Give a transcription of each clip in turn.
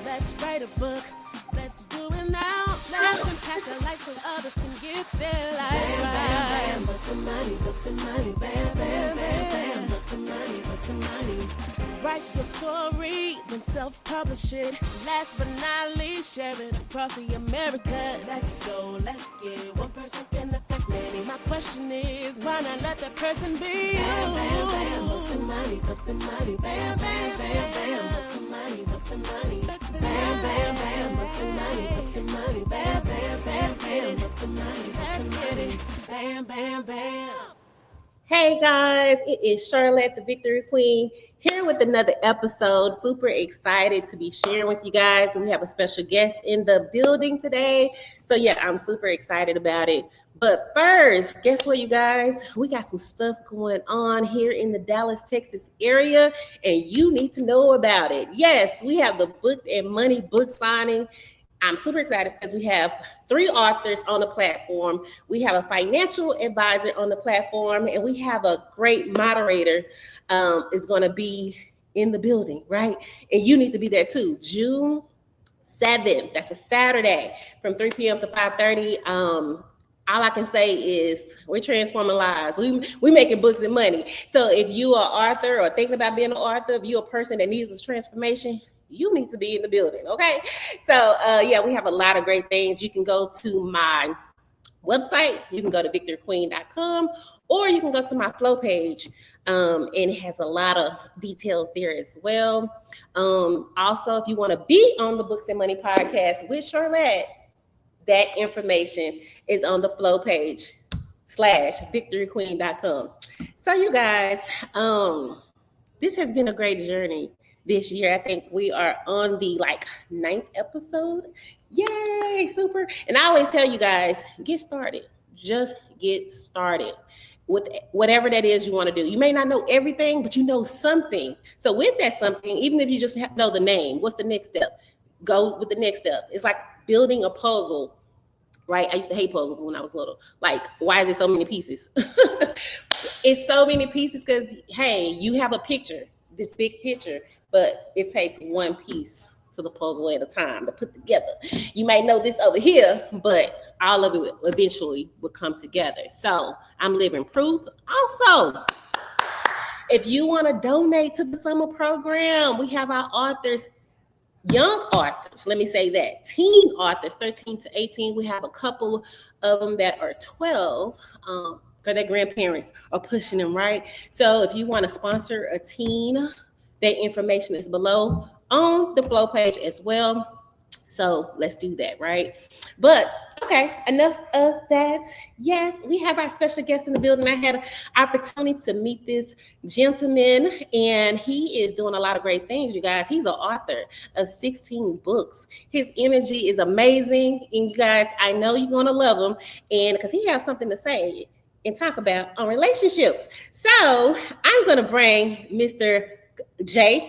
Let's write a book. Let's do it now. Let's impact our life so others can get their life right. Bam, bam, books and money, books and money. Bam, bam, bam, bam, books and money, books and money. Write your story, then self-publish it. Last but not least, share it across the America. Let's go, let's get it. One person can affect many. My question is, why not let that person be you? Bam, bam, bam, books and money, books and money. Bam, bam, bam, bam, books and money, books and money. Bam, bam, bam, books and money, books and money. Bam, bam, bam, bam, books and money, let's get it. Bam, bam, bam. Hey guys, it is Charlette, the Victory Queen, here with another episode. Super excited to be sharing with you guys. We have a special guest in the building today. So yeah, I'm super excited about it. But first, guess what, you guys? We got some stuff going on here in the Dallas, Texas area, and you need to know about it. Yes, we have the Books and Money book signing. I'm super excited because we have 3 authors on the platform. We have a financial advisor on the platform, and we have a great moderator is going to be in the building, right? And you need to be there too. June 7th, that's a Saturday, from 3 p.m. to 5:30. All I can say is we're transforming lives. We making books and money. So if you are an author or thinking about being an author, if you're a person that needs this transformation, you need to be in the building, okay? So, yeah, we have a lot of great things. You can go to my website. You can go to victoryqueen.com, or you can go to my Flow page, and it has a lot of details there as well. Also, if you want to be on the Books and Money podcast with Charlette, that information is on the Flow page /victoryqueen.com. So, you guys, this has been a great journey. This year, I think we are on the 9th episode. Yay, super. And I always tell you guys, get started. Just get started with whatever that is you want to do. You may not know everything, but you know something. So with that something, even if you just know the name, what's the next step? Go with the next step. It's like building a puzzle, right? I used to hate puzzles when I was little. Why is it so many pieces? It's so many pieces because, hey, you have a picture, this big picture, but it takes one piece to the puzzle at a time to put together. You might know this over here, but all of it eventually will come together. So I'm living proof. Also, if you want to donate to the summer program, we have our authors, young authors, let me say that, teen authors, 13 to 18. We have a couple of them that are 12, because their grandparents are pushing them, right? So if you want to sponsor a teen, that information is below on the Flow page as well. So let's do that, right? But okay, enough of that. Yes, we have our special guest in the building. I had an opportunity to meet this gentleman, and he is doing a lot of great things, you guys. He's an author of 16 books. His energy is amazing, and you guys, I know you're going to love him, and because he has something to say and talk about on relationships. So I'm going to bring Mr.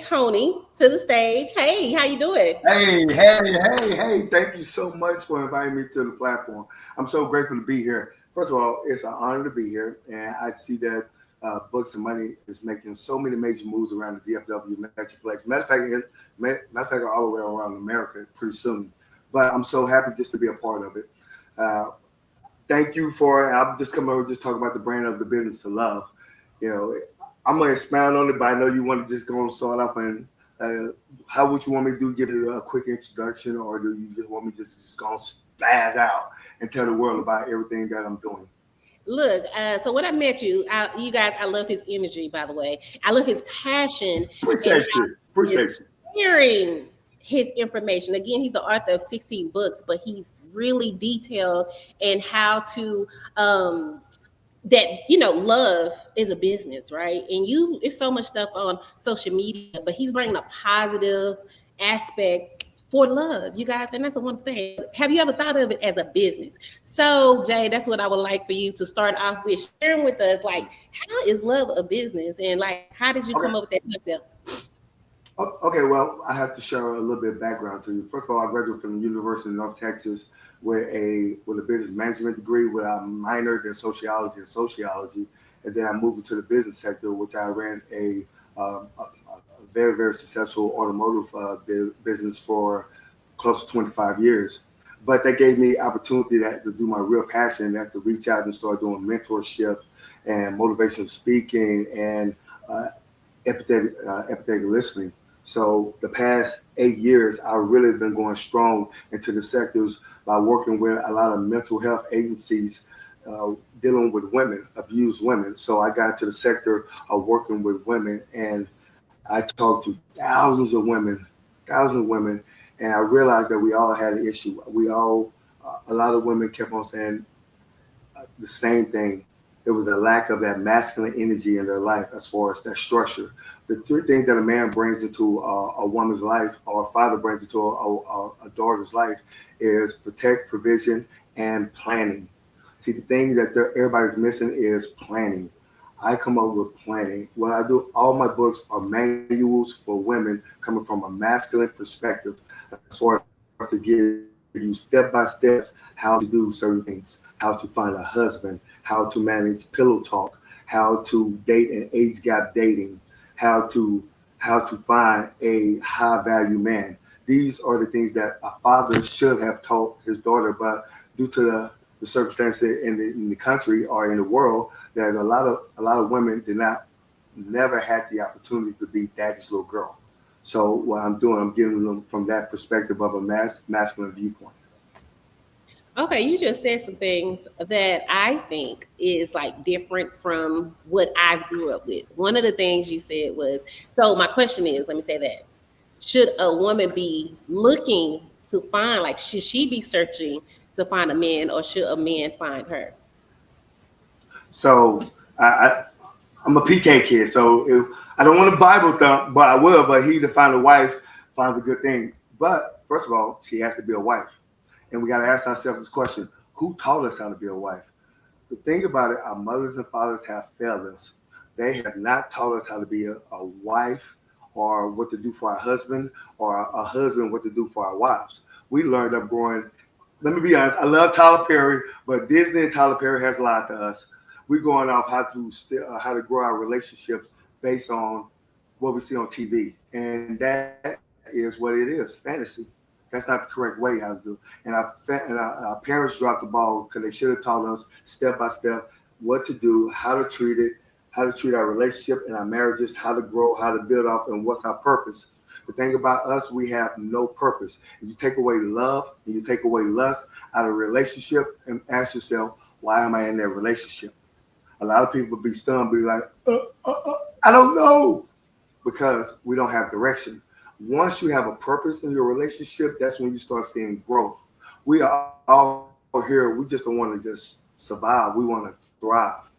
Toney to the stage. Hey, how you doing? Hey. Thank you so much for inviting me to the platform. I'm so grateful to be here. First of all, it's an honor to be here. And I see that Books and Money is making so many major moves around the DFW Metroplex. Matter of fact, all the way around America pretty soon. But I'm so happy just to be a part of it. Thank you I'm just coming over just talking about the brand of the business to love. You know, I'm going to expound on it, but I know you want to just go and start off and how would you want me to do? Give it a quick introduction, or do you just want me to just go and spaz out and tell the world about everything that I'm doing? Look, so when I met you, you guys, I love his energy, by the way. I love his passion. Appreciate you. Sharing his information. Again, he's the author of 16 books, but he's really detailed in how to love is a business, right? And it's so much stuff on social media, but he's bringing a positive aspect for love, you guys, and that's a wonderful thing. Have you ever thought of it as a business? So, Jay, that's what I would like for you to start off with, sharing with us, how is love a business, and how did you come up with that concept? Okay, well, I have to share a little bit of background to you. First of all, I graduated from the University of North Texas with a business management degree, where I minored in sociology, and then I moved into the business sector, which I ran a very, very successful automotive business for close to 25 years. But that gave me opportunity to do my real passion. That's to reach out and start doing mentorship and motivational speaking and empathetic listening. So the past 8 years, I've really been going strong into the sectors by working with a lot of mental health agencies dealing with women, abused women. So I got to the sector of working with women, and I talked to thousands of women, and I realized that we all had an issue. A lot of women kept on saying the same thing. It was a lack of that masculine energy in their life as far as that structure. The three things that a man brings into a woman's life or a father brings into a daughter's life is protect, provision, and planning. See, the thing that everybody's missing is planning. I come up with planning. What I do, all my books are manuals for women coming from a masculine perspective as far as to give you step-by-steps how to do certain things, how to find a husband, how to manage pillow talk, how to date and age gap dating, how to find a high value man. These are the things that a father should have taught his daughter, but due to the circumstances in the country or in the world, there's a lot of women never had the opportunity to be daddy's little girl. So what I'm doing, I'm giving them from that perspective of a masculine viewpoint. Okay, you just said some things that I think is like different from what I grew up with. One of the things you said was, so my question is, let me say that, should a woman be looking to find, like, should she be searching to find a man, or should a man find her? So I'm a PK kid, so I don't want a Bible thump, but I will. But he to find a wife finds a good thing. But first of all, she has to be a wife. And we got to ask ourselves this question: who taught us how to be a wife? The thing about it, our mothers and fathers have failed us. They have not taught us how to be a wife, or what to do for our husband, or a husband what to do for our wives. We learned up growing. Let me be honest, I love Tyler Perry, but Disney and Tyler Perry has lied to us. We're going off how to grow our relationships based on what we see on TV, and that is what it is, fantasy. That's not the correct way how to do it. And our parents dropped the ball because they should have taught us step by step what to do, how to treat it, how to treat our relationship and our marriages, how to grow, how to build off, and what's our purpose. The thing about us, we have no purpose. If you take away love and you take away lust out of a relationship, and ask yourself, why am I in that relationship? A lot of people be stunned, be like, I don't know, because we don't have direction. Once you have a purpose in your relationship, that's when you start seeing growth. We are all here. We just don't want to just survive. We want to thrive.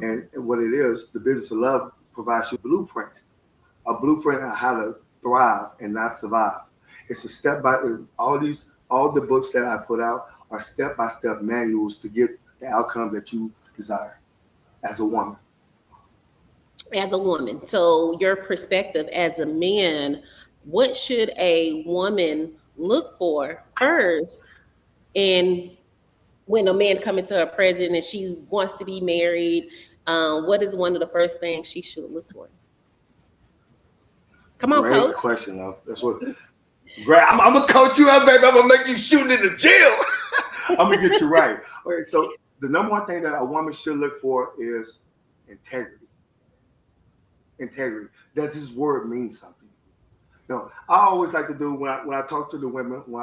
And what it is, the business of love provides you a blueprint on how to thrive and not survive. It's a step by all the books that I put out are step-by-step manuals to get the outcome that you desire as a woman. As a woman, so your perspective as a man, what should a woman look for first? And when a man comes into her presence and she wants to be married, what is one of the first things she should look for? Come on, Great coach. question, love. That's what. Great. I'm gonna coach you up, baby. I'm gonna make you shooting in the gym. I'm gonna get you right. Okay, so the number one thing that a woman should look for is integrity. Integrity. Does his word mean something? No, I always like to do when I talk to the women, when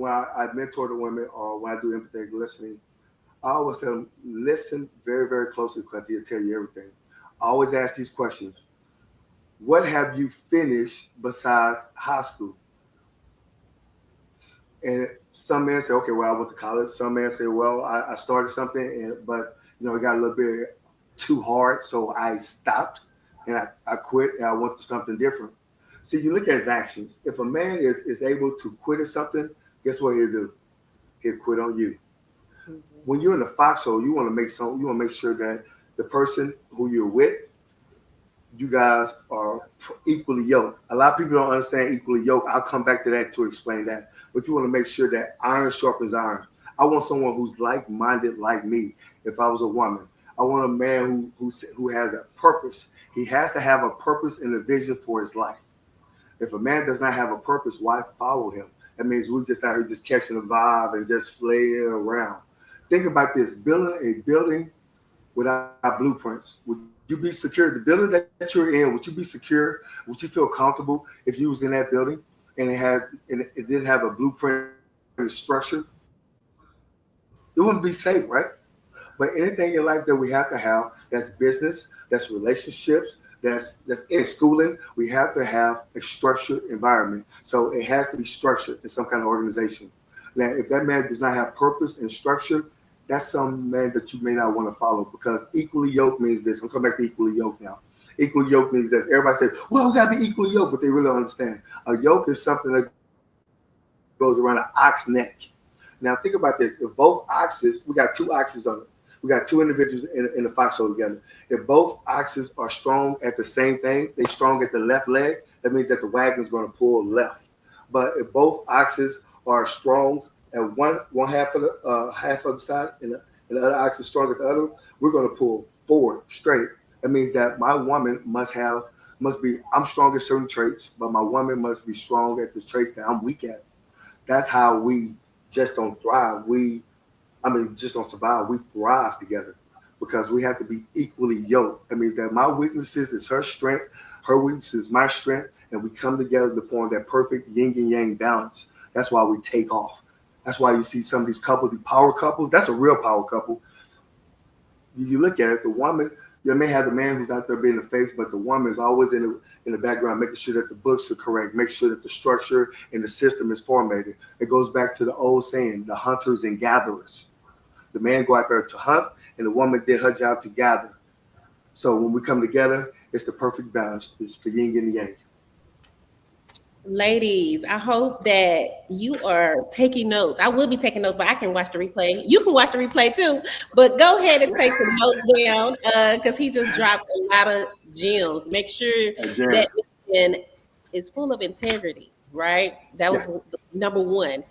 I mentor the women, or when I do empathetic listening, I always tell them, listen very, very closely, because he'll tell you everything. I always ask these questions. What have you finished besides high school? And some men say, okay, well, I went to college. Some men say, well, I started something, but it got a little bit too hard, so I stopped and I quit and I went to something different. See, you look at his actions. If a man is able to quit at something, guess what he'll do? He'll quit on you. Mm-hmm. When you're in the foxhole, you want to make sure that the person who you're with, you guys are equally yoked. A lot of people don't understand equally yoked. I'll come back to that to explain that. But you want to make sure that iron sharpens iron. I want someone who's like-minded like me. If I was a woman, I want a man who has a purpose. He has to have a purpose and a vision for his life. If a man does not have a purpose, why follow him? That means we're just out here just catching a vibe and just flaying around. Think about this: building a building without blueprints. Would you be secure? The building that you're in, would you be secure? Would you feel comfortable if you was in that building and it didn't have a blueprint structure? It wouldn't be safe, right? But anything in life that we have to have, that's business, that's relationships, that's in schooling, we have to have a structured environment. So it has to be structured in some kind of organization. Now, if that man does not have purpose and structure, that's some man that you may not want to follow, because equally yoked means this. I'm coming back to equally yoked now. Equally yoked means this. Everybody says, well, we got to be equally yoked, but they really don't understand. A yoke is something that goes around an ox neck. Now, think about this. If both oxes, we got two oxes on it. We got two individuals in the foxhole together. If both oxes are strong at the same thing, they strong at the left leg, that means that the wagon is going to pull left. But if both oxes are strong at one half of the side and the other ox is strong at the other, we're going to pull forward straight. That means that my woman must be, I'm strong at certain traits, but my woman must be strong at the traits that I'm weak at. That's how we just don't thrive. Just don't survive. We thrive together because we have to be equally yoked. That means that my weaknesses is her strength, her weakness is my strength, and we come together to form that perfect yin and yang balance. That's why we take off. That's why you see some of these couples, these power couples. That's a real power couple. You look at it, the woman, you may have the man who's out there being the face, but the woman is always in the background, making sure that the books are correct, make sure that the structure and the system is formatted. It goes back to the old saying, the hunters and gatherers. The man go out there to hunt, and the woman did her job to gather. So when we come together, it's the perfect balance. It's the yin and the yang. Ladies, I hope that you are taking notes. I will be taking notes, but I can watch the replay. You can watch the replay too, but go ahead and take some notes down because he just dropped a lot of gems. Make sure that it's full of integrity, right? That was number one.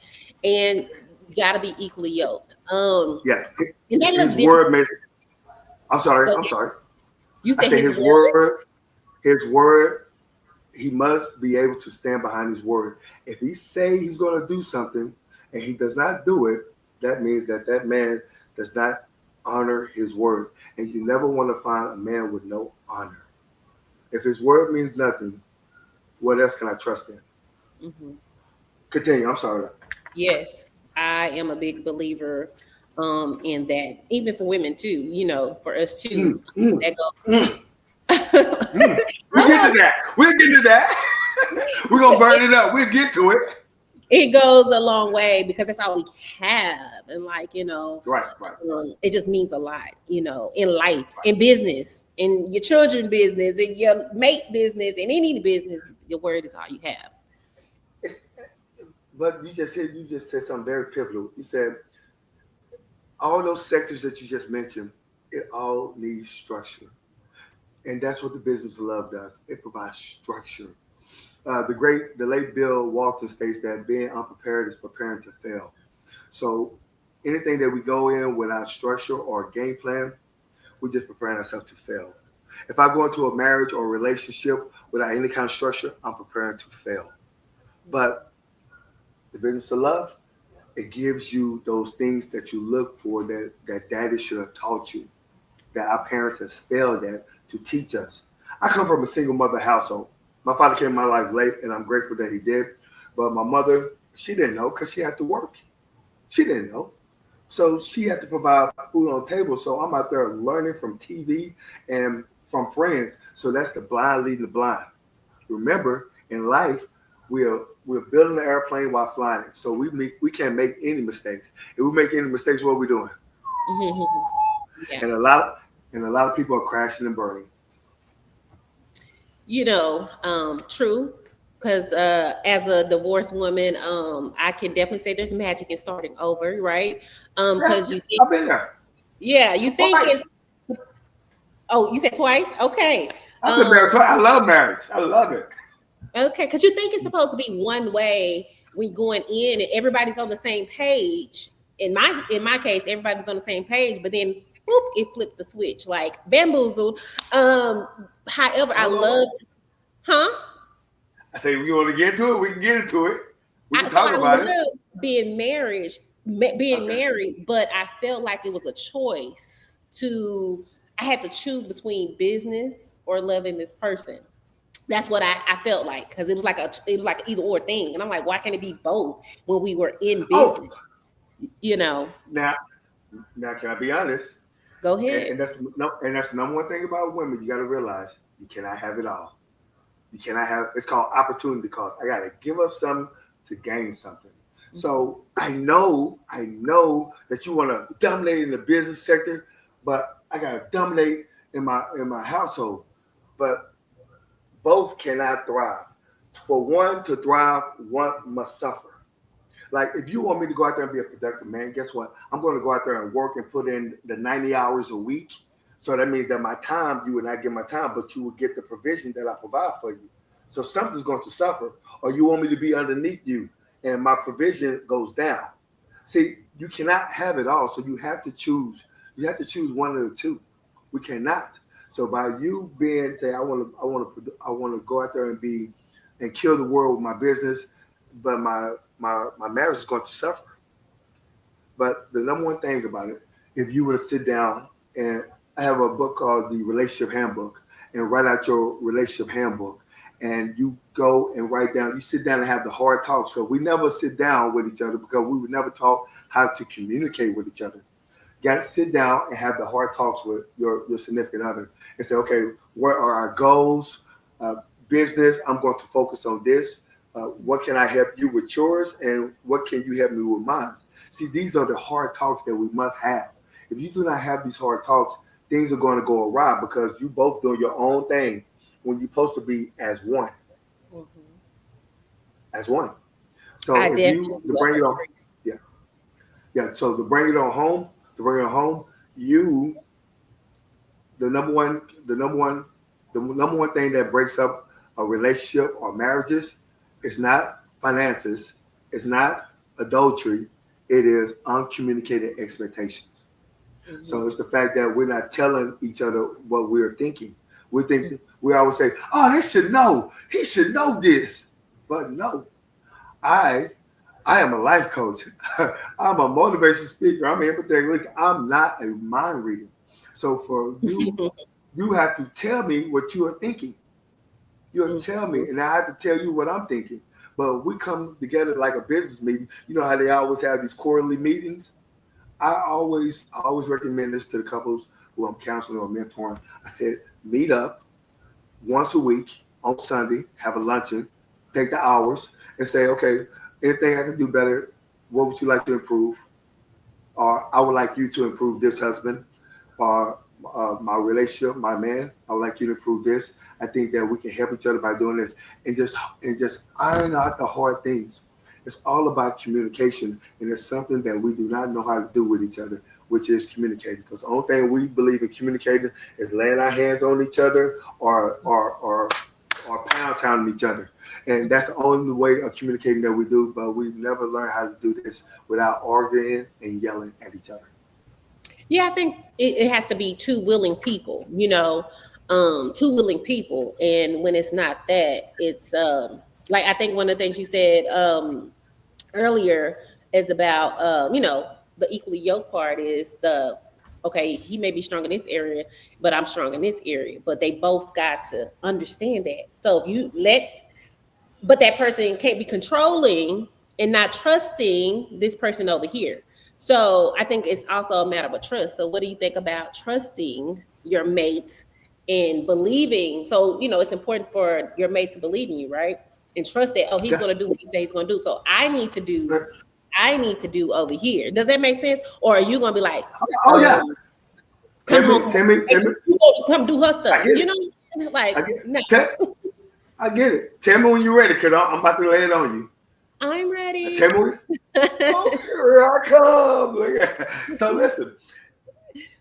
And you got to be equally yoked. And that his word makes. I'm sorry. You said his word. His word. He must be able to stand behind his word. If he say he's going to do something and he does not do it, that means that man does not honor his word. And you never want to find a man with no honor. If his word means nothing, what else can I trust in? Mm-hmm. Continue. I'm sorry. Yes, I am a big believer in that. Even for women too, for us too. That goes. We'll get to that. We're gonna burn it up. We'll get to it. It goes a long way because that's all we have, and right. It just means a lot, in life, in business, in your children's business, in your mate business, in any business. Your word is all you have. But you just said something very pivotal. You said all those sectors that you just mentioned, it all needs structure. And that's what the business of love does. It provides structure. The late Bill Walton states that being unprepared is preparing to fail. So anything that we go in without structure or game plan, we're just preparing ourselves to fail. If I go into a marriage or a relationship without any kind of structure, I'm preparing to fail. But the business of love, it gives you those things that you look for that daddy should have taught you, that our parents have failed at, to teach us. I come from a single mother household. My father came in my life late, and I'm grateful that he did. But my mother, she didn't know because she had to work. She didn't know. So she had to provide food on the table. So I'm out there learning from TV and from friends. So that's the blind leading the blind. Remember, in life, we're building an airplane while flying it. So we can't make any mistakes. If we make any mistakes, what are we doing? Yeah. And a lot of people are crashing and burning. True. Because as a divorced woman, I can definitely say there's magic in starting over, right? Because I've been there. Yeah, you think twice. Oh, you said twice? Okay. I've been married twice. I love marriage. I love it. Okay, because you think it's supposed to be one way when going in and everybody's on the same page. In my case, everybody's on the same page, but then whoop, it flipped the switch, like bamboozled. However, I love, huh? I say we want to get into it. We can get into it. We can So talk I about it. love being Okay. married, but I felt like it was a choice to. I had to choose between business or loving this person. That's what I felt like, because it was like an either or thing, and I'm like, why can't it be both when we were in Oh, business? You know, now, can I be honest? go And, ahead. and that's no, and that's the number one thing about women. You got to realize you cannot have it all. You cannot have. It's called opportunity cost. I got to give up something to gain something. So I know that you want to dominate in the business sector, but I got to dominate in my household. But both cannot thrive. For one to thrive, one must suffer. Like if you want me to go out there and be a productive man, guess what? I'm going to go out there and work and put in the 90 hours a week. So that means that my time, you would not get my time, but you will get the provision that I provide for you. So something's going to suffer. Or you want me to be underneath you and my provision goes down. See, you cannot have it all. So you have to choose. You have to choose one of the two. We cannot. So by you being say, I want to go out there and be and kill the world with my business, but my marriage is going to suffer. But the number one thing about it, if you were to sit down and I have a book called The Relationship Handbook and write out your relationship handbook and you go and write down, you sit down and have the hard talks. So we never sit down with each other because we would never talk how to communicate with each other. You got to sit down and have the hard talks with your significant other and say, okay, what are our goals? Business, I'm going to focus on this. What can I help you with yours? And what can you help me with mine? See, these are the hard talks that we must have. If you do not have these hard talks, things are going to go awry because you both doing your own thing when you're supposed to be as one. Mm-hmm. As one. So I if definitely you to bring it on, yeah, yeah. So to bring it on home, you the number one thing that breaks up a relationship or marriages is not finances, it's not adultery, it is uncommunicated expectations. Mm-hmm. So it's the fact that we're not telling each other what we're thinking. We always say, "Oh, they should know. He should know this." But no, I I am a life coach. I'm a motivation speaker. I'm an empathetic listener. I'm not a mind reader. So for you, you have to tell me what you are thinking. You'll tell me, and I have to tell you what I'm thinking. But we come together like a business meeting. You know how they always have these quarterly meetings? I always recommend this to the couples who I'm counseling or mentoring. I said, meet up once a week on Sunday, have a luncheon, take the hours, and say, okay, anything I can do better, what would you like to improve? Or I would like you to improve this, husband. Or my relationship, my man, I would like you to improve this. I think that we can help each other by doing this and just iron out the hard things. It's all about communication, and it's something that we do not know how to do with each other, which is communicating. Because the only thing we believe in communicating is laying our hands on each other or pound town each other. And that's the only way of communicating that we do, but we never learn how to do this without arguing and yelling at each other. Yeah, I think it has to be two willing people, two willing people. And when it's not that, it's like I think one of the things you said earlier is about, the equally yoked part is okay, he may be strong in this area, but I'm strong in this area. But they both got to understand that. So if you but that person can't be controlling and not trusting this person over here. So I think it's also a matter of trust. So what do you think about trusting your mate and believing? So, it's important for your mate to believe in you, right? And trust that, oh, he's Yeah. going to do what he says he's going to do. So I need to do over here. Does that make sense? Or are you going to be like, Oh yeah. come home Tell me. you want to come do her stuff? I get it. You know what I'm saying? Like, no. I get it. Tell me when you're ready, because I'm about to lay it on you. I'm ready. Tell me when. Oh, here I come. So listen,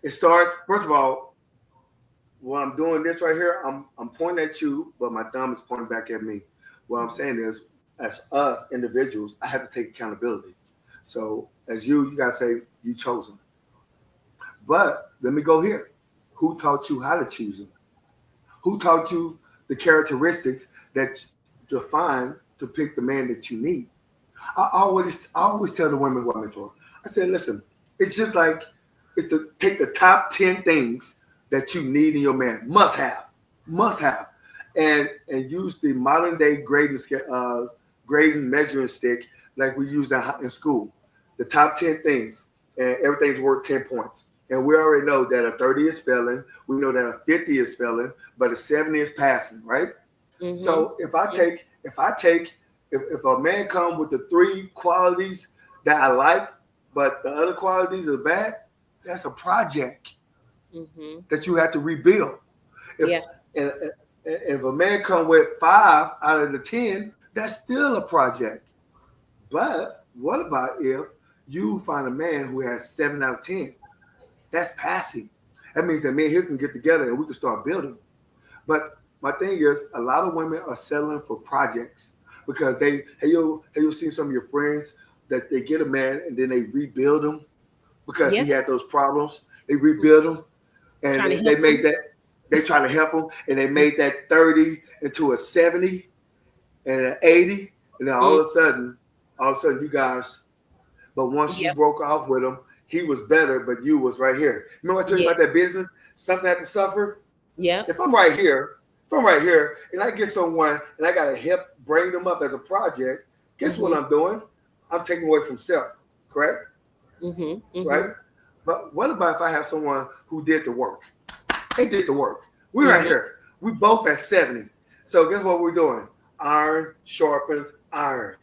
it starts, first of all, when I'm doing this right here, I'm pointing at you, but my thumb is pointing back at me. What I'm saying is, as us individuals, I have to take accountability. So as you gotta say, you chose him. But let me go here. Who taught you how to choose them? Who taught you the characteristics that define to pick the man that you need? I always tell the women who I mentor, I said, listen, it's just like it's to take the top 10 things that you need in your man, must have, and use the modern day grading measuring stick like we use in school. The top 10 things, and everything's worth 10 points. And we already know that a 30 is failing. We know that a 50 is failing, but a 70 is passing, right? Mm-hmm. So if a man comes with the 3 qualities that I like, but the other qualities are bad, that's a project that you have to rebuild. And if a man comes with 5 out of the 10, that's still a project. But what about if you find a man who has 7 out of 10? That's passing. That means that me and him can get together and we can start building. But my thing is, a lot of women are settling for projects because have you seen some of your friends that they get a man and then they rebuild him because he had those problems. They rebuild him and they try to help him and they made that 30 into a 70 and an 80, and then all of a sudden you guys. But once you broke off with him, he was better, but you was right here. Remember I told you about that business? Something had to suffer. Yeah. If I'm right here, and I get someone and I gotta help bring them up as a project, guess what I'm doing? I'm taking away from self, correct? Right? But what about if I have someone who did the work? They did the work. We're right here. We both at 70. So guess what we're doing? Iron sharpens iron.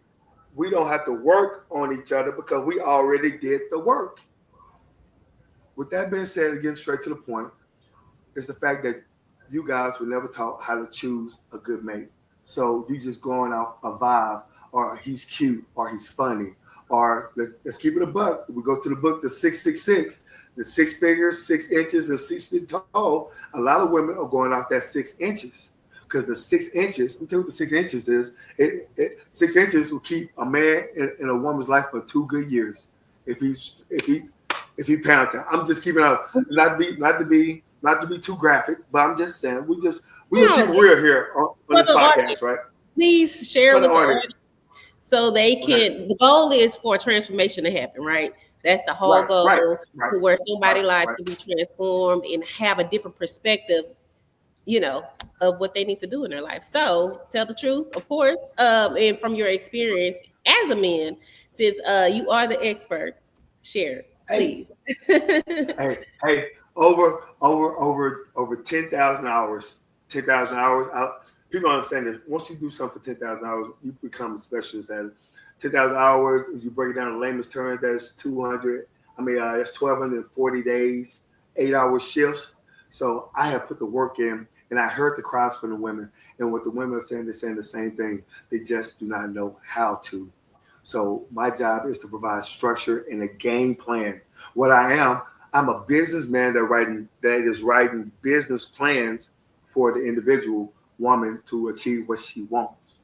We don't have to work on each other because we already did the work. With that being said, again, straight to the point, is the fact that you guys were never taught how to choose a good mate. So you just going off a vibe, or he's cute, or he's funny, or let's keep it a buck. We go to the book, the 666, the 6 figures, 6 inches, and 6 feet tall. A lot of women are going off that 6 inches. Because the 6 inches, let me tell you what the 6 inches is. 6 inches will keep a man in a woman's life for 2 good years. If he pound town. I'm just keeping out, not to be too graphic, but I'm just saying we gonna keep it real here on this podcast, right? Please share with the audience so they can. The goal is for a transformation to happen, right? That's the whole goal, to where somebody's life can be transformed and have a different perspective, of what they need to do in their life. So tell the truth, of course, and from your experience as a man, since you are the expert, share, please. Hey, over 10,000 hours. 10,000 hours. People understand that once you do something for 10,000 hours, you become a specialist at it. 10,000 hours, if you break it down in layman's terms, that's 1,240 days, 8-hour shifts. So I have put the work in, and I heard the cries from the women. And what the women are saying, they're saying the same thing. They just do not know how to. So my job is to provide structure and a game plan. What I'm a businessman that is writing business plans for the individual woman to achieve what she wants.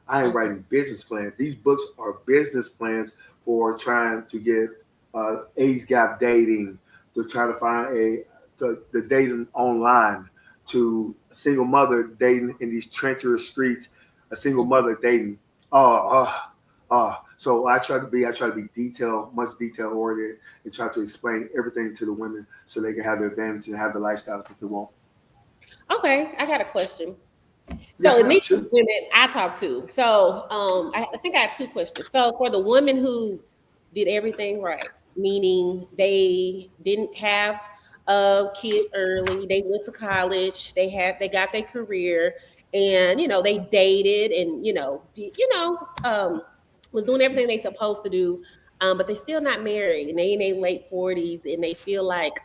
I am writing business plans. These books are business plans for trying to get age gap dating, to try to find the dating online, to a single mother dating in these treacherous streets, a single mother dating. So I try to be much detail oriented, and try to explain everything to the women so they can have the advantage and have the lifestyle that they want. Okay, I got a question. So it meets the women I talk to. So I think I have 2 questions. So for the women who did everything right, meaning they didn't have kids early, they went to college, they got their career, and they dated and was doing everything they supposed to do, but they're still not married, and they in their late 40s, and they feel like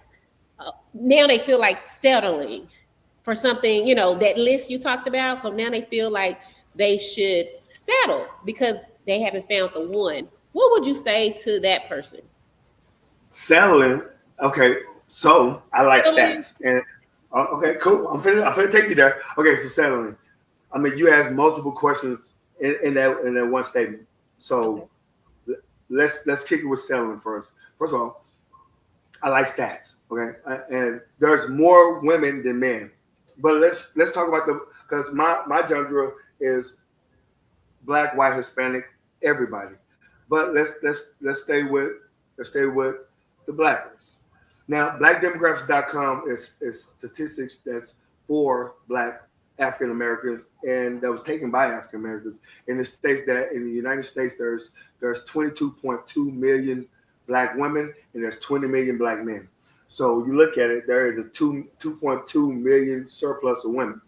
now they feel like settling for something, that list you talked about. So now they feel like they should settle because they haven't found the one. What would you say to that person? Settling. Okay, so I like stats. And okay, cool. I'm gonna take you there. Okay, so settling. I mean, you asked multiple questions in that one statement. So let's kick it with settling first. First of all, I like stats. Okay, and there's more women than men. But let's talk about the because my genre is black, white, Hispanic, everybody. But let's stay with the black ones. Now, blackdemographics.com is statistics that's for black African Americans and that was taken by African Americans. And it states that in the United States there's 22.2 million black women and there's 20 million black men. So you look at it, there is a 2.2 million surplus of women.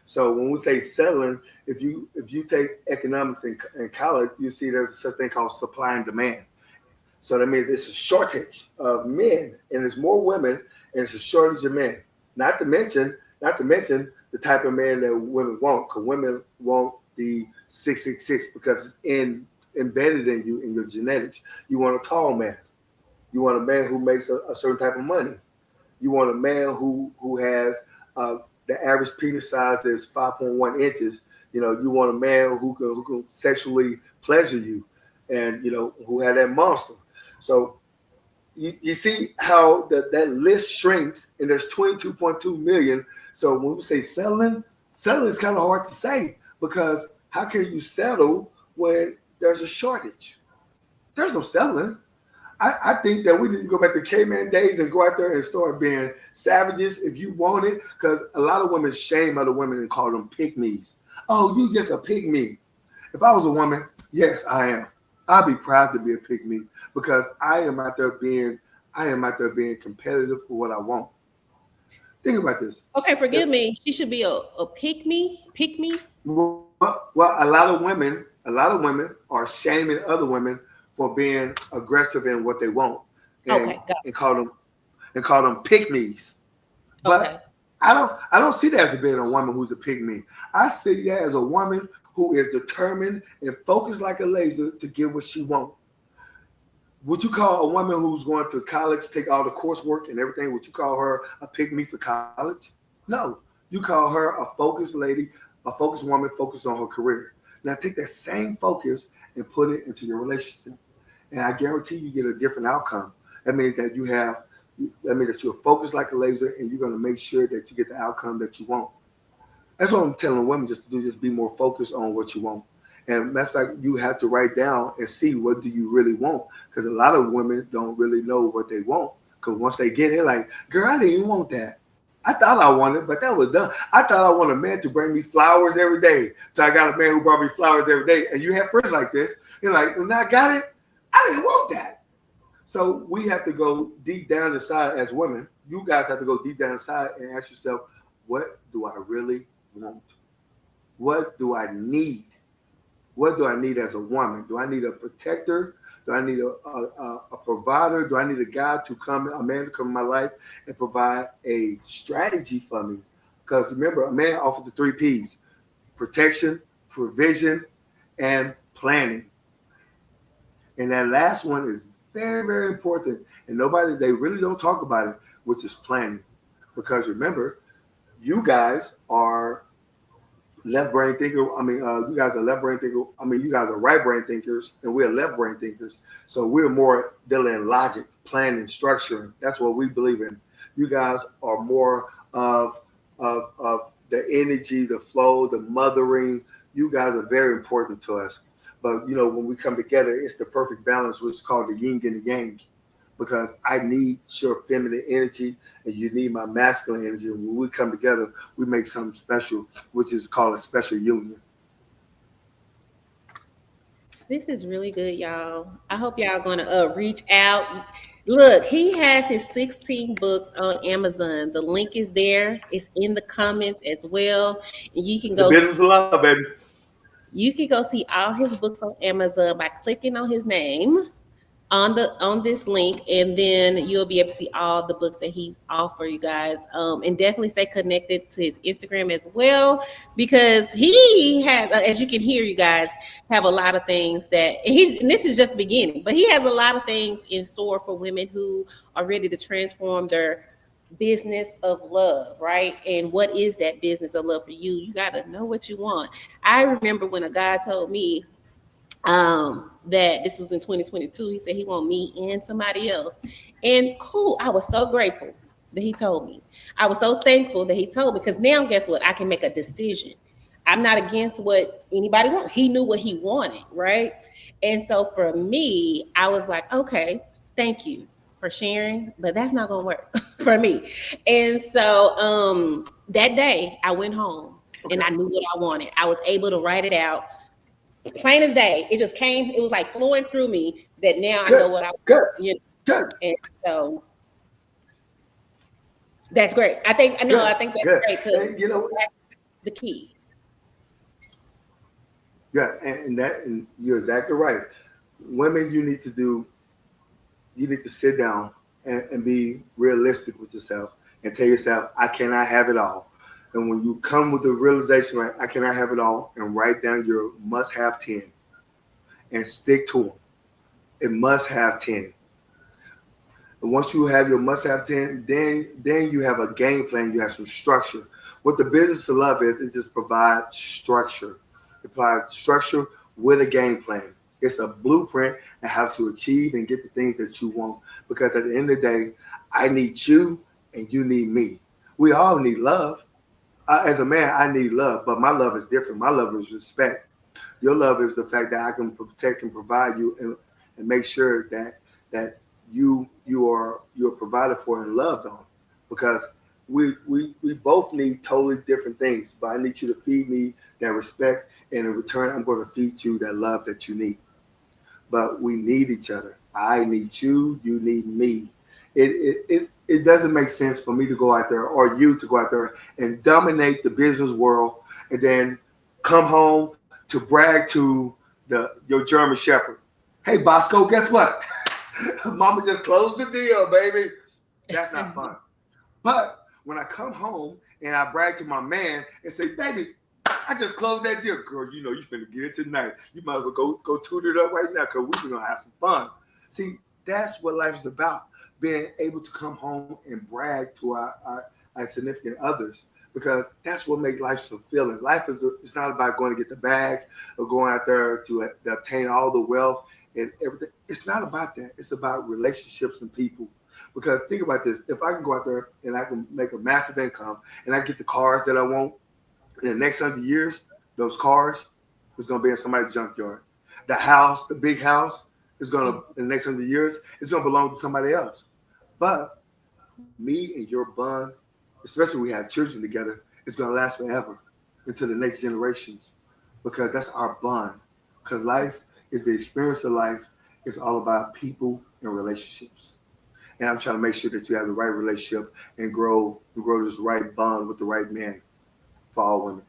So when we say settling, if you take economics in college, you see there's such thing called supply and demand. So that means it's a shortage of men, and there's more women, and it's a shortage of men. Not to mention the type of man that women want, because women want the 666 because it's embedded in you in your genetics. You want a tall man. You want a man who makes a certain type of money. You want a man who has the average penis size is 5.1 inches. You want a man who can sexually pleasure you, and who had that monster. So you see how that list shrinks, and there's 22.2 million. So when we say settling is kind of hard to say because how can you settle when there's a shortage? There's no settling. I think that we need to go back to caveman days and go out there and start being savages if you want it, because a lot of women shame other women and call them pygmies. Oh, you just a pygmy. If I was a woman, yes, I am. I'd be proud to be a pygmy because I am out there being competitive for what I want. Think about this. Okay, forgive me. She should be a pick me. Well, a lot of women are shaming other women for being aggressive in what they want, and call them pick-me's. But okay. I don't see that as being a woman who's a pick-me. I see that as a woman who is determined and focused like a laser to get what she wants. Would you call a woman who's going to college, take all the coursework and everything, would you call her a pick-me for college? No. You call her a focused lady, a focused woman focused on her career. Now take that same focus and put it into your relationship. And I guarantee you get a different outcome. That means that you're focused like a laser and you're going to make sure that you get the outcome that you want. That's what I'm telling women just to do, just be more focused on what you want. And that's like you have to write down and see what do you really want. Because a lot of women don't really know what they want. Because once they get it, like, girl, I didn't even want that. I thought I wanted, but that was done. I thought I wanted a man to bring me flowers every day. So I got a man who brought me flowers every day. And you have friends like this. You're like, when I got it, I didn't want that. So we have to go deep down inside as women. You guys have to go deep down inside and ask yourself, what do I really want? What do I need? What do I need as a woman? Do I need a protector? Do I need a provider? Do I need a man to come in my life and provide a strategy for me? Because remember, a man offers the 3 P's: protection, provision, and planning. And that last one is very, very important. And they really don't talk about it, which is planning. Because remember, you guys are left brain thinker. You guys are left brain thinker. You guys are right brain thinkers, and we're left brain thinkers. So we're more dealing in logic, planning, structuring. That's what we believe in. You guys are more of the energy, the flow, the mothering. You guys are very important to us. But when we come together, it's the perfect balance, which is called the yin and the yang. Because I need your feminine energy and you need my masculine energy. And when we come together, we make something special, which is called a special union. This is really good, y'all. I hope y'all gonna reach out. Look, he has his 16 books on Amazon. The link is there. It's in the comments as well. And you can go. The business of love, baby. You can go see all his books on Amazon by clicking on his name on this link, and then you'll be able to see all the books that he's offered, you guys. And definitely stay connected to his Instagram as well, because he has, as you can hear, you guys have a lot of things that and this is just the beginning, but he has a lot of things in store for women who are ready to transform their business of love, right? And what is that business of love for you? You got to know what you want. I remember when a guy told me, that this was in 2022. He said he want me and somebody else. And cool, I was so grateful that he told me. I was so thankful that he told me, because now guess what? I can make a decision. I'm not against what anybody wants. He knew what he wanted, right? And so for me, I was like, okay, thank you for sharing, but that's not gonna work for me. And so that day I went home and I knew what I wanted. I was able to write it out plain as day. It just came, it was like flowing through me that now I know what I Good. want. You know? Good. And so that's great. I think I think that's great too. And, you know, that's the key. Yeah, and you're exactly right. Women, you need to sit down and be realistic with yourself and tell yourself, I cannot have it all. And when you come with the realization, like, I cannot have it all, and write down your must-have 10 and stick to them. It must have 10. And once you have your must-have 10, then you have a game plan. You have some structure. What the business of love is just provide structure. It provides structure with a game plan. It's a blueprint on how to achieve and get the things that you want. Because at the end of the day, I need you and you need me. We all need love. As a man, I need love, but my love is different. My love is respect. Your love is the fact that I can protect and provide you and make sure that you're provided for and loved on. Because we both need totally different things, but I need you to feed me that respect, and in return, I'm going to feed you that love that you need. But we need each other. I need you. You need me. It doesn't make sense for me to go out there or you to go out there and dominate the business world and then come home to brag to your German Shepherd. Hey, Bosco, guess what? Mama just closed the deal, baby. That's not fun. But when I come home and I brag to my man and say, baby, I just closed that deal. Girl, you know you finna get it tonight. You might as well go toot it up right now because we're going to have some fun. See, that's what life is about. Being able to come home and brag to our significant others, because that's what makes life fulfilling. Life it's not about going to get the bag or going out there to obtain all the wealth and everything. It's not about that. It's about relationships and people. Because think about this. If I can go out there and I can make a massive income and I get the cars that I want, in the next 100 years, those cars is going to be in somebody's junkyard. The house, the big house, is going to, in the next 100 years, it's going to belong to somebody else. But me and your bond, especially when we have children together, it's going to last forever into the next generations, because that's our bond. Because life is the experience of life. It's all about people and relationships. And I'm trying to make sure that you have the right relationship and grow this right bond with the right man for all women.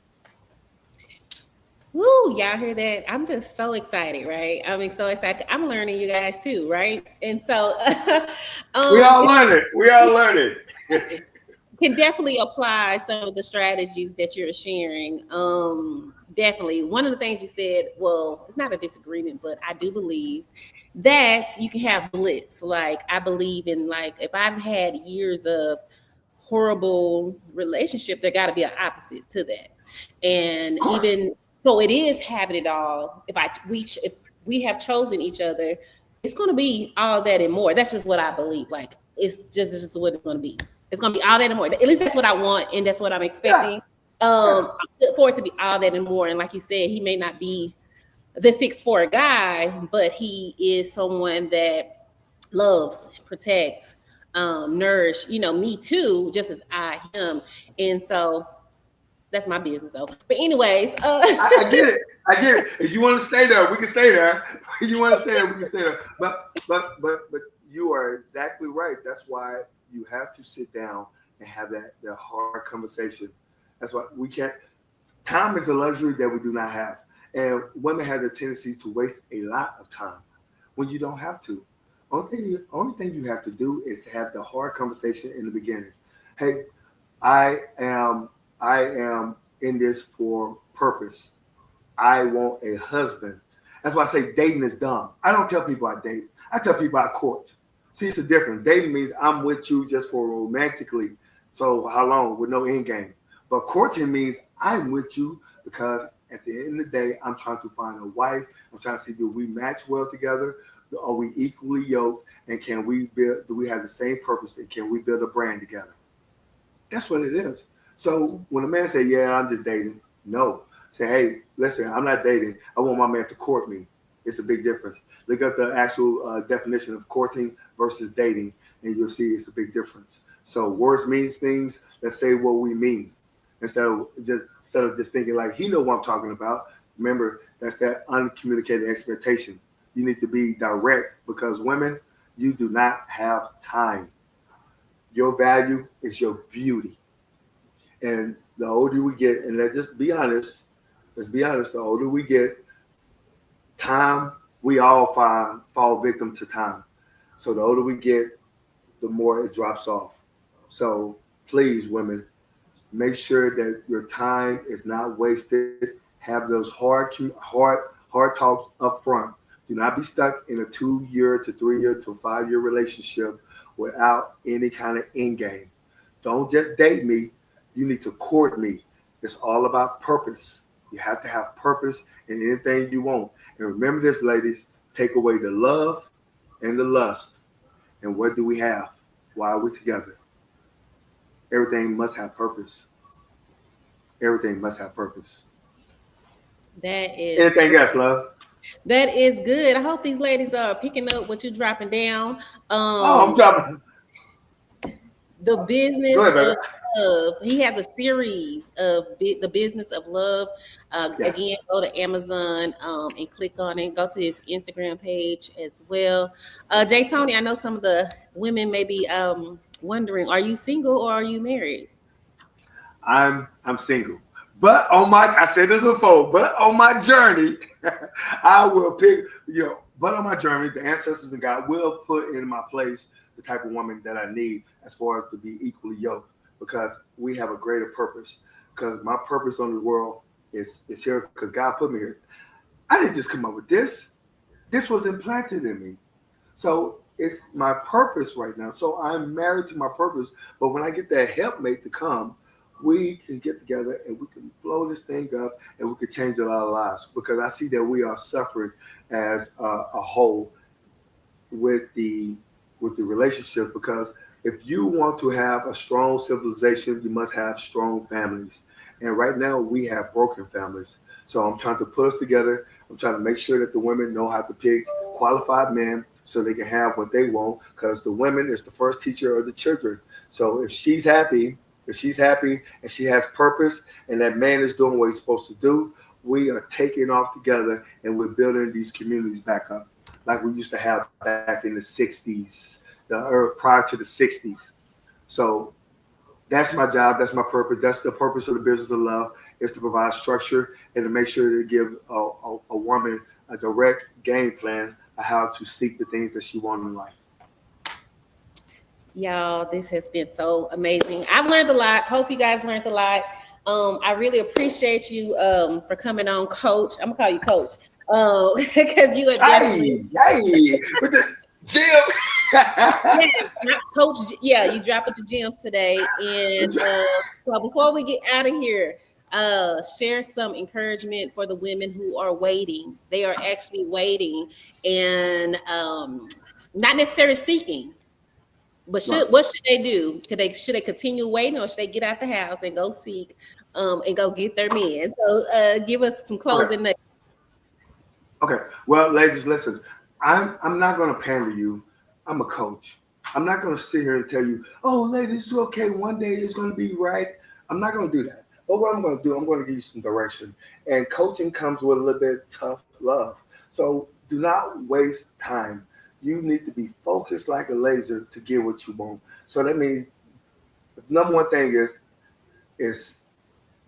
Woo, y'all hear that? I'm just so excited, right? I'm so excited. I'm learning, you guys too, right? And so we all learn it. Can definitely apply some of the strategies that you're sharing. Definitely. One of the things you said, well, it's not a disagreement, but I do believe that you can have blitz. Like, I believe in, like, if I've had years of horrible relationship, there got to be an opposite to that. And even so, it is having it all. If we have chosen each other, it's going to be all that and more. That's just what I believe. Like, it's just what it's going to be. It's going to be all that and more. At least that's what I want, and that's what I'm expecting. I look forward to be all that and more. And like you said, he may not be the 6'4" guy, but he is someone that loves, protects, nourish, me too, just as I him. And so that's my business though. But anyways, I get it. If you want to stay there, we can stay there. If you want to stay there, we can stay there. But you are exactly right. That's why you have to sit down and have that hard conversation. That's why we can't. Time is a luxury that we do not have. And women have the tendency to waste a lot of time when you don't have to. Only thing you have to do is have the hard conversation in the beginning. Hey, I am in this for purpose. I want a husband. That's why I say dating is dumb. I don't tell people I date. I tell people I court. See, it's a difference. Dating means I'm with you just for romantically. So how long with no end game. But courting means I'm with you because At the end of the day, I'm trying to find a wife. I'm trying to see, do we match well together? Are we equally yoked? And can we build? Do we have the same purpose? And can we build a brand together? That's what it is. So when a man say, "Yeah, I'm just dating," no. Say, "Hey, listen, I'm not dating. I want my man to court me." It's a big difference. Look up the actual definition of courting versus dating, and you'll see it's a big difference. So words means things. Let's say what we mean instead of just thinking like he know what I'm talking about. Remember, that's that uncommunicated expectation. You need to be direct because women, you do not have time. Your value is your beauty. And the older we get, and let's be honest, the older we get, time, we all fall victim to time. So the older we get, the more it drops off. So please, women, make sure that your time is not wasted. Have those hard talks up front. Do not be stuck in a 2 year to 3 year to 5 year relationship without any kind of end game. Don't just date me. You need to court me. It's all about purpose. You have to have purpose in anything you want. And remember this, ladies, take away the love and the lust. And what do we have? Why are we together? Everything must have purpose. Everything must have purpose. That is Anything else, love? that is good. I hope these ladies are picking up what you're dropping down. I'm dropping. The business Go ahead, baby. of he has a series of the business of love. Yes. Again, go to Amazon and click on it. Go to his Instagram page as well. Jay Toney, I know some of the women may be wondering: are you single or are you married? I'm single. But I said this before, but on my journey, I will pick, but on my journey, the ancestors and God will put in my place the type of woman that I need as far as to be equally yoked because we have a greater purpose. Because my purpose on the world is here because God put me here. I didn't just come up with this. This was implanted in me. So it's my purpose right now. So I'm married to my purpose. But when I get that helpmate to come, we can get together and we can blow this thing up and we can change a lot of lives because I see that we are suffering as a whole with the relationship because if you want to have a strong civilization, you must have strong families. And right now we have broken families. So I'm trying to put us together. I'm trying to make sure that the women know how to pick qualified men so they can have what they want because the women is the first teacher of the children. So if she's happy and she has purpose and that man is doing what he's supposed to do, we are taking off together and we're building these communities back up like we used to have back in the 60s, prior to the 60s. So that's my job. That's my purpose. That's the purpose of the business of love is to provide structure and to make sure to give a woman a direct game plan of how to seek the things that she wants in life. Y'all, this has been so amazing. I've learned a lot. Hope you guys learned a lot. I really appreciate you for coming on, Coach. I'm gonna call you Coach because you are definitely with the gym. Coach. Yeah, you dropping the gems today. And so before we get out of here, share some encouragement for the women who are waiting. They are actually waiting and not necessarily seeking. But what should they do? Should they continue waiting, or should they get out the house and go seek and go get their men? So give us some closing. Okay. Well, ladies, listen. I'm not going to pander you. I'm a coach. I'm not going to sit here and tell you, oh, ladies, it's okay. One day it's going to be right. I'm not going to do that. But what I'm going to do, I'm going to give you some direction. And coaching comes with a little bit of tough love. So do not waste time. You need to be focused like a laser to get what you want. So that means the number one thing is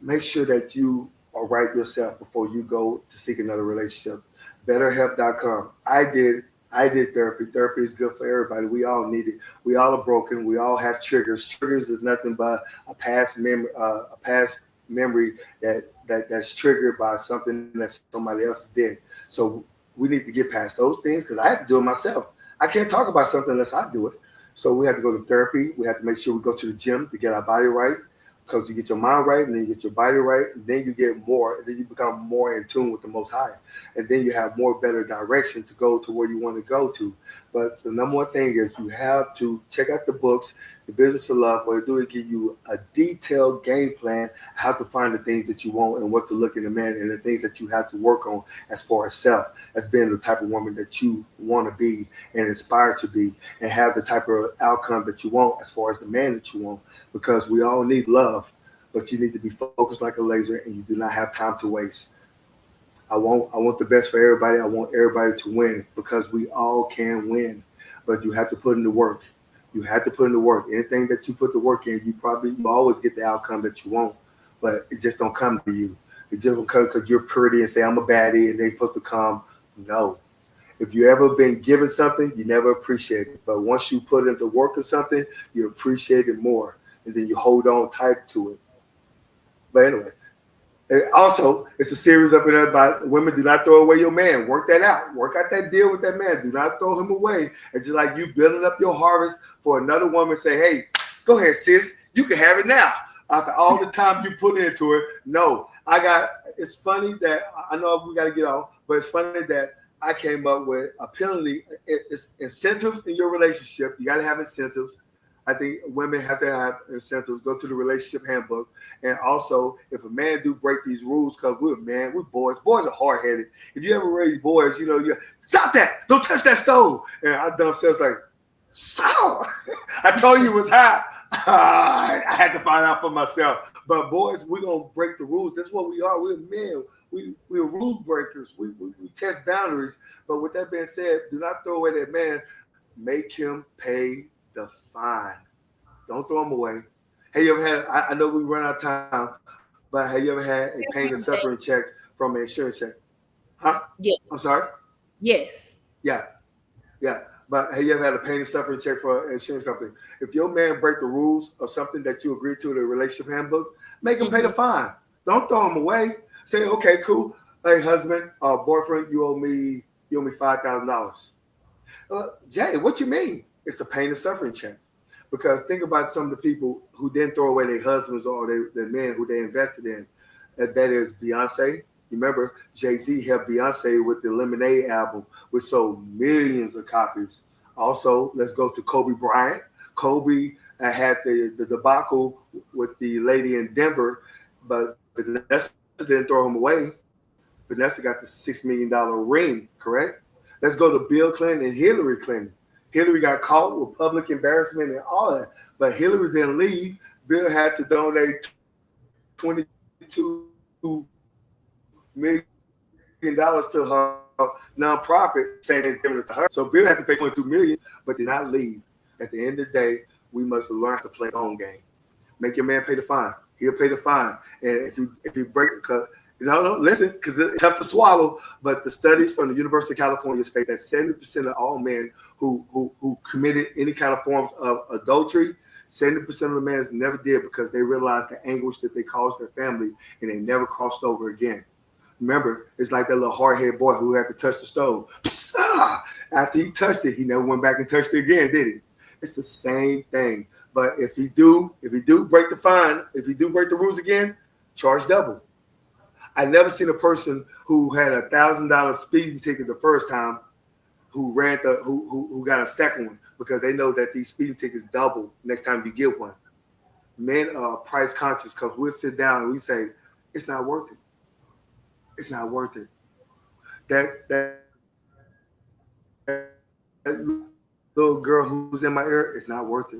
make sure that you are right yourself before you go to seek another relationship. BetterHelp.com. I did therapy. Therapy is good for everybody. We all need it. We all are broken. We all have triggers. Triggers is nothing but a past memory that's triggered by something that somebody else did. So we need to get past those things because I have to do it myself. I can't talk about something unless I do it. So we have to go to therapy. We have to make sure we go to the gym to get our body right. because you get your mind right, and then you get your body right, and then you get more, and then you become more in tune with the Most High, and then you have more better direction to go to where you want to go to. But the number one thing is you have to check out the books, The Business of Love, where do it give you a detailed game plan, how to find the things that you want and what to look in a man and the things that you have to work on as far as self, as being the type of woman that you want to be and inspire to be, and have the type of outcome that you want as far as the man that you want. Because we all need love, but you need to be focused like a laser, and you do not have time to waste. I want the best for everybody. I want everybody to win, because we all can win, but you have to put in the work. You have to put in the work. Anything that you put the work in, you always get the outcome that you want, but it just don't come to you. It just don't come because you're pretty and say I'm a baddie and they supposed to come. No. If you ever been given something, you never appreciate it. But once you put into work or something, you appreciate it more, and then you hold on tight to it. But anyway, also, it's a series up in there about women. Do not throw away your man. Work that out. Work out that deal with that man. Do not throw him away. It's just like you building up your harvest for another woman. Say, hey, go ahead, sis. You can have it now. After all the time you put into it. No, it's funny that I know we got to get off, but it's funny that I came up with a penalty. It's incentives in your relationship. You got to have incentives. I think women have to have incentives. Go to the relationship handbook. And also, if a man do break these rules, because we're boys. Boys are hard-headed. If you ever raise boys, you stop that. Don't touch that stove. And our dumb selves like, so I told you it was hot. I had to find out for myself. But boys, we're going to break the rules. That's what we are. We're men. We're rule breakers. We test boundaries. But with that being said, do not throw away that man. Make him pay the fine. Don't throw him away. Have you ever had, I know we run out of time, but have you ever had a pain and suffering check from an insurance check? Huh? Yes. I'm sorry? Yes. Yeah. But have you ever had a pain and suffering check for an insurance company? If your man break the rules of something that you agreed to in the relationship handbook, make him pay the fine. Don't throw him away. Say, okay, cool. Hey, husband, boyfriend, you owe me $5,000. Jay, what you mean? It's a pain and suffering check. Because think about some of the people who didn't throw away their husbands or their men who they invested in. That is Beyonce. You remember Jay-Z helped Beyonce with the Lemonade album, which sold millions of copies. Also, let's go to Kobe Bryant. Kobe had the debacle with the lady in Denver, but Vanessa didn't throw him away. Vanessa got the $6 million ring, correct? Let's go to Bill Clinton and Hillary Clinton. Hillary got caught with public embarrassment and all that, but Hillary didn't leave. Bill had to donate $22 million to her nonprofit, saying it's giving it to her. So Bill had to pay $22 million, but did not leave. At the end of the day, we must learn to play our own game. Make your man pay the fine. He'll pay the fine. And if you break it, no, listen, because it's tough to swallow. But the studies from the University of California state that 70% of all men who committed any kind of forms of adultery, 70% of the men never did because they realized the anguish that they caused their family, and they never crossed over again. Remember, it's like that little hard-headed boy who had to touch the stove. After he touched it, he never went back and touched it again, did he? It's the same thing. But if he do break the fine, if he do break the rules again, charge double. I never seen a person who had $1,000 speeding ticket the first time who got a second one, because they know that these speeding tickets double next time you get one. Men are price conscious, because we'll sit down and we say, it's not worth it. It's not worth it. That little girl who's in my ear, it's not worth it.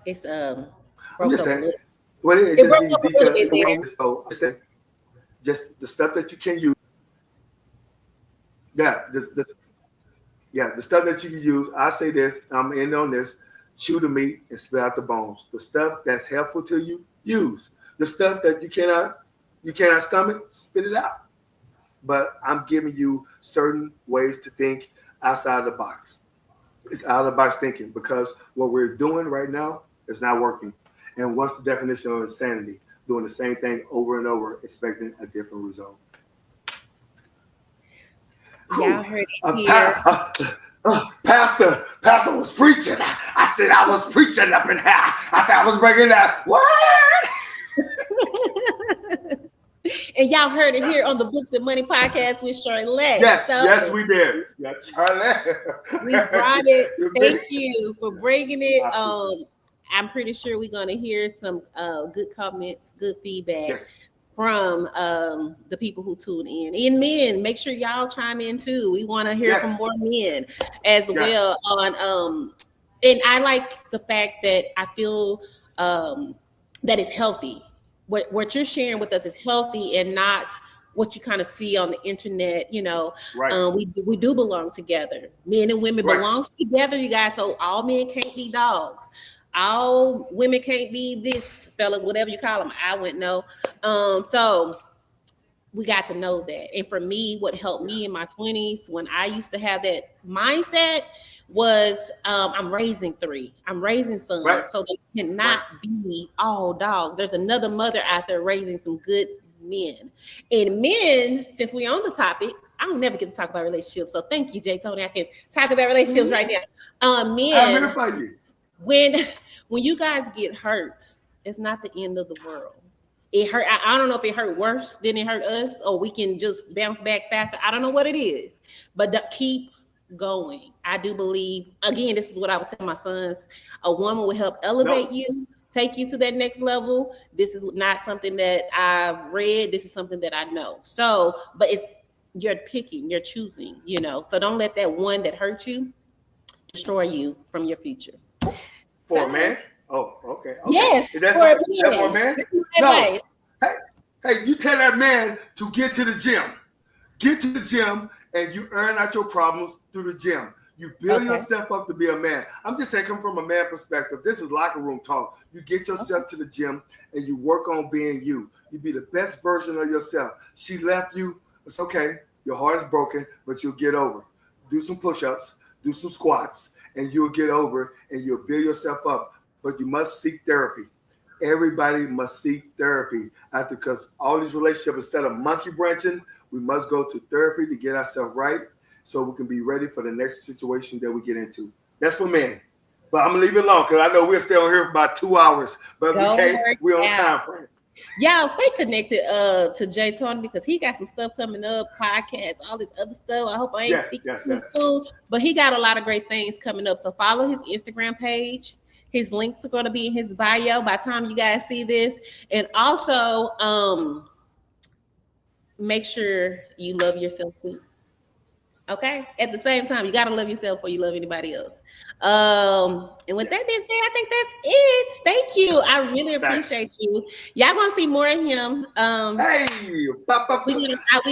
It's I'm broke just up a saying. little. Well, It just broke these up a little bit there. details. So I said, just the stuff that you can use. Yeah, the stuff that you can use. I say this. I'm in on this. Chew the meat and spit out the bones. The stuff that's helpful to you, use. The stuff that you cannot stomach, spit it out. But I'm giving you certain ways to think outside the box. It's out of the box thinking, because what we're doing right now is not working. And what's the definition of insanity? Doing the same thing over and over, expecting a different result. Y'all heard it here. Pastor was preaching. I said I was preaching up in here. I said I was bringing that word. And y'all heard it here on the Books and Money podcast with Charlette. Yes, yes, we did. Yeah, Charlette. We brought it. Thank you for bringing it. I'm pretty sure we're going to hear some good comments, good feedback from the people who tune in. And men, make sure y'all chime in too. We want to hear from more men as well. And I like the fact that I feel that it's healthy. What you're sharing with us is healthy and not what you kind of see on the internet. You know, we do belong together. Men and women belong together, you guys. So all men can't be dogs. All women can't be this, fellas, whatever you call them. I wouldn't know. So we got to know that. And for me, what helped me in my 20s when I used to have that mindset was I'm raising 3. I'm raising sons, so they cannot be all dogs. There's another mother out there raising some good men. And men, since we're on the topic, I don't never get to talk about relationships. So thank you, Toney. I can talk about relationships right now. Men, when you guys get hurt, it's not the end of the world. It hurt. I don't know if it hurt worse than it hurt us, or we can just bounce back faster. I don't know what it is, but keep going. I do believe, again, this is what I would tell my sons, a woman will help elevate you, take you to that next level. This is not something that I've read. This is something that I know. So, but you're picking, you're choosing, you know, so don't let that one that hurt you destroy you from your future. For a man? Oh, okay. Yes, is that for a man? No. Hey, you tell that man to get to the gym. Get to the gym, and you earn out your problems through the gym. You build yourself up to be a man. I'm just saying, come from a man perspective. This is locker room talk. You get yourself to the gym, and you work on being you. You be the best version of yourself. She left you. It's okay. Your heart is broken, but you'll get over. Do some push-ups. Do some squats. And you'll get over and you'll build yourself up. But you must seek therapy. Everybody must seek therapy because all these relationships, instead of monkey branching, we must go to therapy to get ourselves right so we can be ready for the next situation that we get into. That's for men. But I'm going to leave it alone because I know we're still here for about 2 hours. But we're on time frame. Y'all stay connected to Toney because he got some stuff coming up, podcasts, all this other stuff. I hope I ain't speaking too soon, but he got a lot of great things coming up. So follow his Instagram page. His links are going to be in his bio by the time you guys see this. And also make sure you love yourself too. Okay. At the same time, you got to love yourself before you love anybody else. And with that being said, I think that's it. Thank you. I really appreciate you. Y'all gonna see more of him. We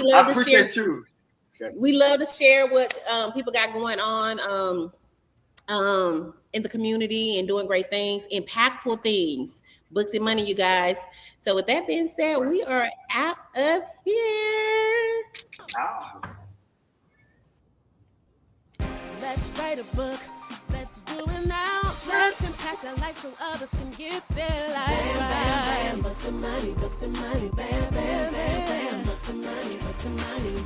love to share. You. Yes. We love to share what people got going on in the community and doing great things, impactful things. Books and money, you guys. So with that being said, we are out of here. Let's write a book. Let's do it now. Let's impact our life so others can get their life. Bam, bam, bam. Books and money, books and money. Bam, bam, bam, bam. Books and money, books and money.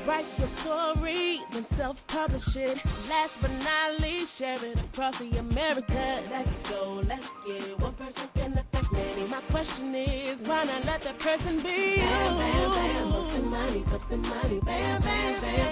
Write your story, then self-publish it. Last but not least, share it across the America. Let's go, let's get it. One person can affect many. My question is, why not let that person be you? Bam, bam, bam. Books and money, books and money. Bam, bam, bam.